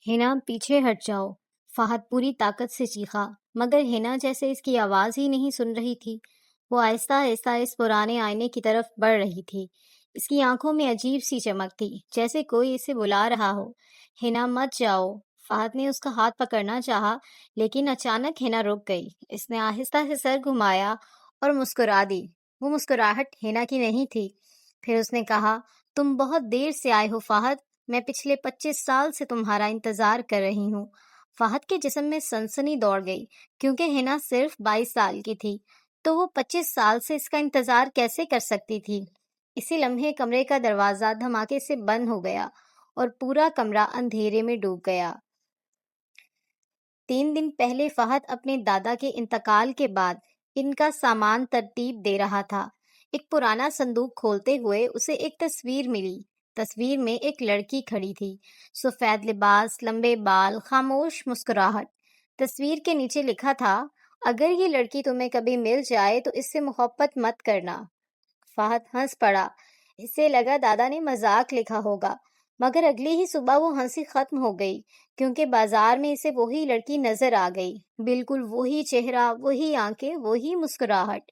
हिना पीछे हट जाओ, फहद पूरी ताकत से चीखा, मगर हिना जैसे इसकी आवाज ही नहीं सुन रही थी। वो आहिस्ता आहिस्ता इस पुराने आईने की तरफ बढ़ रही थी। इसकी आंखों में अजीब सी चमक थी, जैसे कोई इसे बुला रहा हो। हिना मत जाओ। फहद ने उसका हाथ पकड़ना चाहा, लेकिन अचानक हिना रुक गई। इसने आहिस्ता से सर घुमाया और मुस्कुरा दी। वो मुस्कुराहट हिना की नहीं थी। फिर उसने कहा, तुम बहुत देर से आए हो फहद। मैं पिछले 25 साल से तुम्हारा इंतजार कर रही हूँ। फहद के जिस्म में सनसनी दौड़ गई, क्योंकि हिना सिर्फ 22 साल की थी, तो वो 25 साल से इसका इंतजार कैसे कर सकती थी। इसी लम्हे कमरे का दरवाजा धमाके से बंद हो गया और पूरा कमरा अंधेरे में डूब गया। 3 दिन पहले फहद अपने दादा के इंतकाल के बाद इनका सामान तरतीब दे रहा था। एक पुराना संदूक खोलते हुए उसे एक तस्वीर मिली। तस्वीर में एक लड़की खड़ी थी, सफेद लिबास, लंबे बाल, खामोश मुस्कुराहट। तस्वीर के नीचे लिखा था, अगर ये लड़की तुम्हें कभी मिल जाए तो इससे मोहब्बत मत करना। फहद हंस पड़ा। इसे लगा दादा ने मजाक लिखा होगा, मगर अगली ही सुबह वो हंसी खत्म हो गई, क्योंकि बाजार में इसे वही लड़की नजर आ गई। बिल्कुल वही चेहरा, वही आंखें, वही मुस्कुराहट,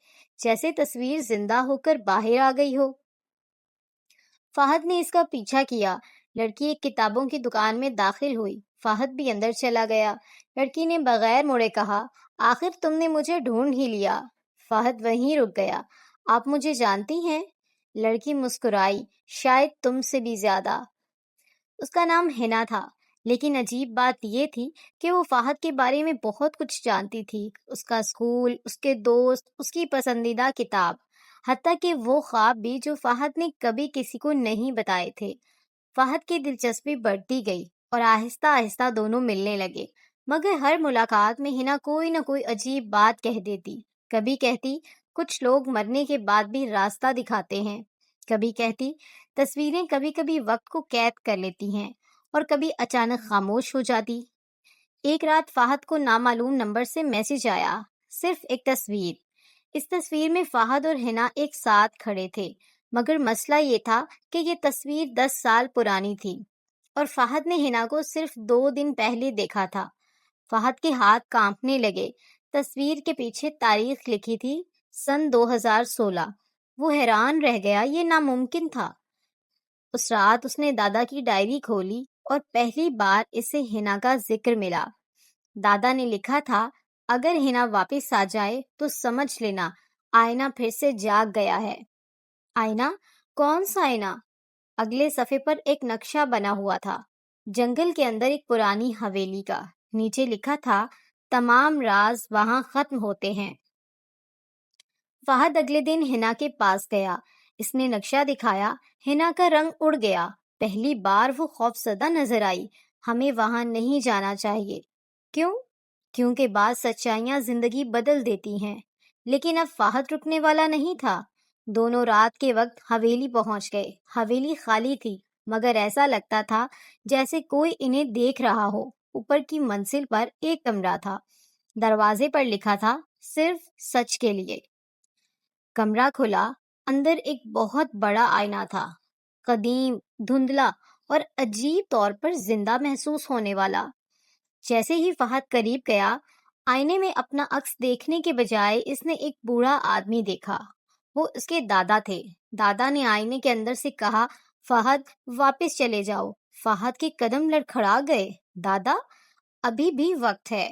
जैसे तस्वीर जिंदा होकर बाहर आ गई हो। फहद ने इसका पीछा किया। लड़की एक किताबों की दुकान में दाखिल हुई। फहद भी अंदर चला गया। लड़की ने बगैर मुड़े कहा, आखिर तुमने मुझे ढूंढ ही लिया। फहद वहीं रुक गया। आप मुझे जानती हैं? लड़की मुस्कुराई, शायद तुमसे भी ज्यादा। उसका नाम हिना था, लेकिन अजीब बात यह थी कि वो फहद के बारे में बहुत कुछ जानती थी। उसका स्कूल, उसके दोस्त, उसकी पसंदीदा किताब, हत्ता कि वो ख्वाब भी जो फहद ने कभी किसी को नहीं बताए थे। फहद की दिलचस्पी बढ़ती गई और आहिस्ता आहिस्ता दोनों मिलने लगे। मगर हर मुलाकात में हिना कोई न कोई अजीब बात कह देती। कभी कहती, कुछ लोग मरने के बाद भी रास्ता दिखाते हैं। कभी कहती, तस्वीरें कभी कभी वक्त को कैद कर लेती हैं। और कभी अचानक खामोश हो जाती। एक रात फहद को नामालूम नंबर से मैसेज आया, सिर्फ एक तस्वीर। इस तस्वीर में फहद और हिना एक साथ खड़े थे, मगर मसला ये था कि ये तस्वीर 10 साल पुरानी थी और फहद ने हिना को सिर्फ 2 दिन पहले देखा था। फहद के हाथ कांपने लगे। तस्वीर के पीछे तारीख लिखी थी, सन 2016। वो हैरान रह गया, ये नामुमकिन था। उस रात उसने दादा की डायरी खोली और पहली बार इसे हिना का जिक्र मिला। दादा ने लिखा था, अगर हिना वापस आ जाए तो समझ लेना आईना फिर से जाग गया है। आईना? कौन सा आईना? अगले सफे पर एक नक्शा बना हुआ था, जंगल के अंदर एक पुरानी हवेली का। नीचे लिखा था, तमाम राज वहां खत्म होते हैं। फहद अगले दिन हिना के पास गया। इसने नक्शा दिखाया। हिना का रंग उड़ गया। पहली बार वो खौफजदा नजर आई। हमें वहां नहीं जाना चाहिए। क्यों? क्योंकि बाद सच्चाइयां जिंदगी बदल देती हैं। लेकिन अब फहद रुकने वाला नहीं था। दोनों रात के वक्त हवेली पहुंच गए। हवेली खाली थी, मगर ऐसा लगता था जैसे कोई इन्हें देख रहा हो। ऊपर की मंजिल पर एक कमरा था। दरवाजे पर लिखा था, सिर्फ सच के लिए। कमरा खुला। अंदर एक बहुत बड़ा आईना था, कदीम, धुंधला और अजीब तौर पर जिंदा महसूस होने वाला। जैसे ही फहद करीब गया, आईने में अपना अक्स देखने के बजाय इसने एक बूढ़ा आदमी देखा। वो उसके दादा थे। दादा ने आईने के अंदर से कहा, फहद वापस चले जाओ। फहद के कदम लड़खड़ा गए। दादा, अभी भी वक्त है।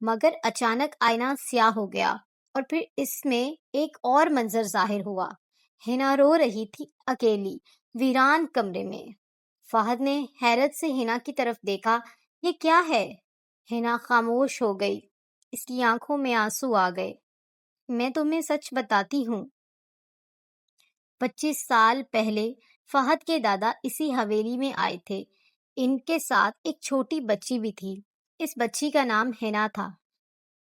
मगर अचानक आईना स्याह हो गया और फिर इसमें एक और मंजर जाहिर हुआ। हिना रो रही थी, अकेली, वीरान कमरे में। फहद ने हैरत से हिना की तरफ देखा। ये क्या है? हिना खामोश हो गई। इसकी आंखों में आंसू आ गए। मैं तुम्हें सच बताती हूँ। 25 साल पहले फहद के दादा इसी हवेली में आए थे। इनके साथ एक छोटी बच्ची भी थी। इस बच्ची का नाम हिना था।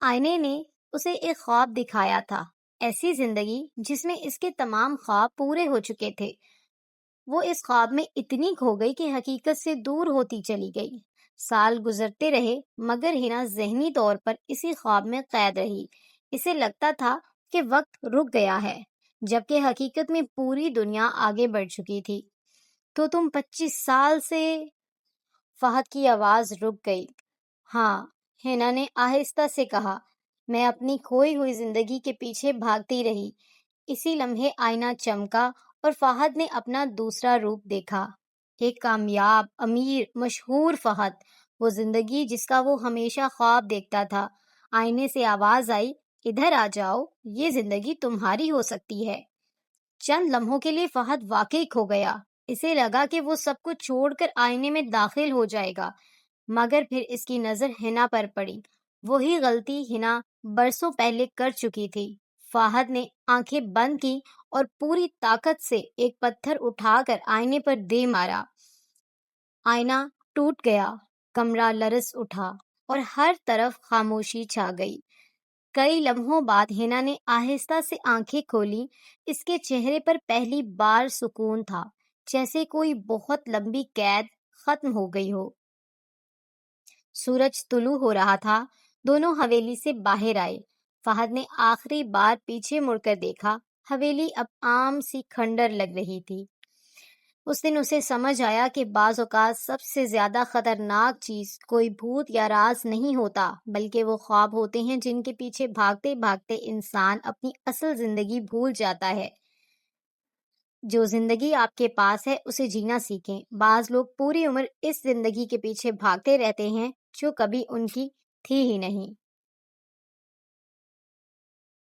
आईने ने उसे एक ख्वाब दिखाया था, ऐसी जिंदगी जिसमें इसके तमाम ख्वाब पूरे हो चुके थे। वो इस ख्वाब में इतनी खो गई कि हकीकत से दूर होती चली गई। साल गुजरते रहे, मगर हिना ज़हनी तौर पर इसी ख्वाब में कैद रही। इसे लगता था कि वक्त रुक गया है, जबकि हकीकत में पूरी दुनिया आगे बढ़ चुकी थी। तो तुम 25 साल से... فہد کی آواز رک گئی۔ ہاں، ہینا نے آہستہ سے کہا، میں اپنی کھوئی ہوئی زندگی کے پیچھے بھاگتی رہی۔ اسی لمحے آئینہ چمکا اور فہد نے اپنا دوسرا روپ دیکھا، ایک کامیاب، امیر، مشہور فہد، وہ زندگی جس کا وہ ہمیشہ خواب دیکھتا تھا۔ آئینے سے آواز آئی، ادھر آ جاؤ، یہ زندگی تمہاری ہو سکتی ہے۔ چند لمحوں کے لیے فہد واقعی کھو گیا۔ اسے لگا کہ وہ سب کچھ چھوڑ کر آئینے میں داخل ہو جائے گا، مگر پھر اس کی نظر ہنا پر پڑی۔ وہی غلطی ہنا برسوں پہلے کر چکی تھی۔ فہد نے آنکھیں بند کی اور پوری طاقت سے ایک پتھر اٹھا کر آئینے پر دے مارا۔ آئینہ ٹوٹ گیا، کمرہ لرز اٹھا اور ہر طرف خاموشی چھا گئی۔ کئی لمحوں بعد ہینا نے آہستہ سے آنکھیں کھولی۔ اس کے چہرے پر پہلی بار سکون تھا، جیسے کوئی بہت لمبی قید ختم ہو گئی ہو۔ سورج طلوع ہو رہا تھا۔ دونوں حویلی سے باہر آئے۔ فہد نے آخری بار پیچھے مڑ کر دیکھا۔ حویلی اب عام سی کھنڈر لگ رہی تھی۔ اس دن اسے سمجھ آیا کہ بعض اوقات سب سے زیادہ خطرناک چیز کوئی بھوت یا راز نہیں ہوتا، بلکہ وہ خواب ہوتے ہیں جن کے پیچھے بھاگتے بھاگتے انسان اپنی اصل زندگی بھول جاتا ہے۔ جو زندگی آپ کے پاس ہے اسے جینا سیکھیں۔ بعض لوگ پوری عمر اس زندگی کے پیچھے بھاگتے رہتے ہیں جو کبھی ان کی تھی ہی نہیں۔